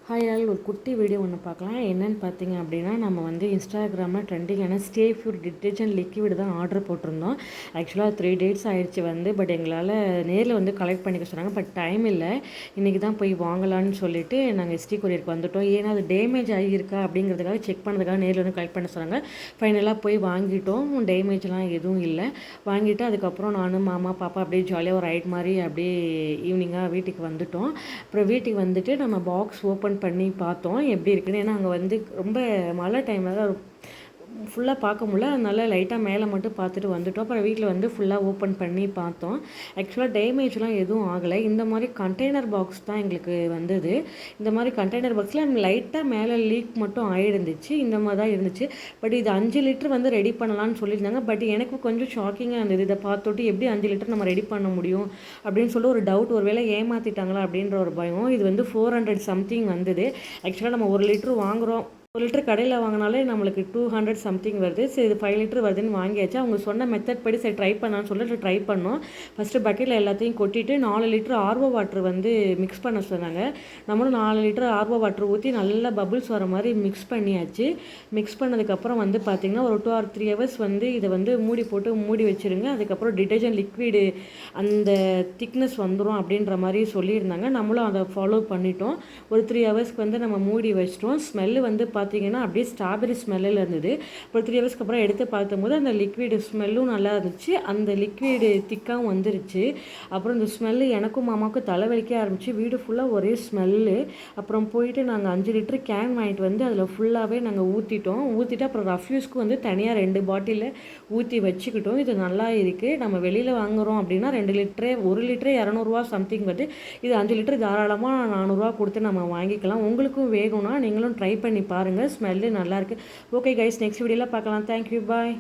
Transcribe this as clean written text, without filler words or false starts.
Hi all ஒரு குட்டி video ஒன்று பார்க்கலாம். என்னென்னு பார்த்தீங்க அப்படின்னா, நம்ம வந்து இன்ஸ்டாகிராமில் ட்ரெண்டிங்கான ஸ்டே ப்யூர் டிட்டர்ஜென்ட் லிக்விட் தான் ஆர்டர் போட்டிருந்தோம். ஆக்சுவலாக 3 டேட்ஸ் ஆகிடுச்சு பட் எங்களால் நேரில் வந்து கலெக்ட் பண்ணிக்க சொன்னாங்க. பட் டைம் இல்லை, இன்றைக்கி தான் போய் வாங்கலான்னு சொல்லிட்டு நாங்கள் எஸ்டி கொரியருக்கு வந்துவிட்டோம். ஏன்னா அது டேமேஜ் ஆகியிருக்கா அப்படிங்கிறதுக்காக செக் பண்ணதுக்காக நேரில் வந்து கலெக்ட் பண்ண சொன்னாங்க. ஃபைனலாக போய் வாங்கிட்டோம். டேமேஜ்லாம் எதுவும் இல்லை. வாங்கிட்டு அதுக்கப்புறம் நானும் மாமா பாப்பா அப்படியே ஜாலியாக ஒரு ரைட் மாதிரி அப்படியே ஈவினிங்காக வீட்டுக்கு வந்துவிட்டோம். அப்புறம் வீட்டுக்கு வந்துட்டு நம்ம பாக்ஸ் ஓப்பன் பண்ணி பார்த்தோம் எப்படி இருக்குன்னு. ஏன்னா அங்கே வந்து ரொம்ப மழை டைமில் தான் ஃபுல்லாக பார்க்க முடியல, அதனால லைட்டாக மேலே மட்டும் பார்த்துட்டு வந்துவிட்டோம். அப்புறம் வீட்டில் வந்து ஃபுல்லாக ஓப்பன் பண்ணி பார்த்தோம். ஆக்சுவலாக டேமேஜ்லாம் எதுவும் ஆகலை. இந்த மாதிரி கண்டெய்னர் பாக்ஸ் தான் எங்களுக்கு வந்தது. இந்த மாதிரி கண்டெய்னர் பாக்ஸில் லைட்டாக மேலே லீக் மட்டும் ஆகிருந்துச்சு. இந்த மாதிரி தான் இருந்துச்சு. பட் இது 5 லிட்டர் வந்து ரெடி பண்ணலான்னு சொல்லியிருந்தாங்க. பட் எனக்கு கொஞ்சம் ஷாக்கிங்காக இருந்தது. இதை பார்த்துட்டு எப்படி 5 லிட்டர் நம்ம ரெடி பண்ண முடியும் அப்படின்னு சொல்லி ஒரு டவுட், ஒரு வேளை ஏமாற்றிட்டாங்களா அப்படின்ற ஒரு பயம். இது வந்து 400 சம்திங் வந்தது. ஆக்சுவலாக நம்ம 1 லிட்டர் வாங்குகிறோம், 1 லிட்டர் கடையில் வாங்கினாலே நம்மளுக்கு 200 சம்திங் வருது. சரி இது 5 லிட்டர் வருதுன்னு வாங்கியாச்சு. அவங்க சொன்ன மெத்தட் படி சரி ட்ரை பண்ணலான்னு சொல்லிட்டு ட்ரை பண்ணோம். ஃபஸ்ட்டு பக்கெட்டில் எல்லாத்தையும் கொட்டிட்டு 4 லிட்டர் ஆர்ஓ வாட்டர் வந்து மிக்ஸ் பண்ண சொன்னாங்க. நம்மளும் 4 லிட்டர் ஆர்ஓ வாட்டர் ஊற்றி நல்லா பபுள்ஸ் வர மாதிரி மிக்ஸ் பண்ணியாச்சு. மிக்ஸ் பண்ணதுக்கப்புறம் வந்து பார்த்திங்கன்னா ஒரு 2 or 3 ஹவர்ஸ் வந்து இதை வந்து மூடி போட்டு மூடி வச்சுருங்க. அதுக்கப்புறம் டிட்டர்ஜென்ட் லிக்விடு அந்த திக்னஸ் வந்துடும் அப்படின்ற மாதிரி சொல்லியிருந்தாங்க. நம்மளும் அதை ஃபாலோ பண்ணிட்டோம். ஒரு 3 ஹவர்ஸ்க்கு வந்து நம்ம மூடி வச்சிட்டோம். ஸ்மெல்லு வந்து பார்த்தீங்கன்னா அப்படியே ஸ்ட்ராபெரி ஸ்மெல்லில் இருந்தது. அப்புறம் 3 ஹவர்ஸ்க்கு அப்புறம் எடுத்து பார்த்தம்போது அந்த லிக்விடு ஸ்மெல்லும் நல்லா இருந்துச்சு. அந்த லிக்விடு திக்காகவும் வந்துருச்சு. அப்புறம் இந்த ஸ்மெல்லு எனக்கும் மாமாவுக்கும் தலைவலிக்க ஆரம்பிச்சு. வீடு ஃபுல்லாக ஒரே ஸ்மெல்லு. அப்புறம் போயிட்டு நாங்கள் 5 லிட்டர் கேன் வாங்கிட்டு வந்து அதில் ஃபுல்லாகவே நாங்கள் ஊற்றிட்டு அப்புறம் ரஃப்யூஸ்க்கு வந்து தனியாக 2 பாட்டிலில் ஊற்றி வச்சுக்கிட்டோம். இது நல்லா இருக்குது. நம்ம வெளியில் வாங்குகிறோம் அப்படின்னா 2 லிட்டரே 1 லிட்டரே 200 சம்திங் வருது. இது 5 லிட்டர் தாராளமாக 400 கொடுத்து நம்ம வாங்கிக்கலாம். உங்களுக்கும் வேணும்னா நீங்களும் ட்ரை பண்ணி பாருங்கள். ஸ்மெல்லு நல்லாயிருக்கு. ஓகே கைஸ், நெக்ஸ்ட் வீடியோவில் பார்க்கலாம். தேங்க்யூ, பாய்.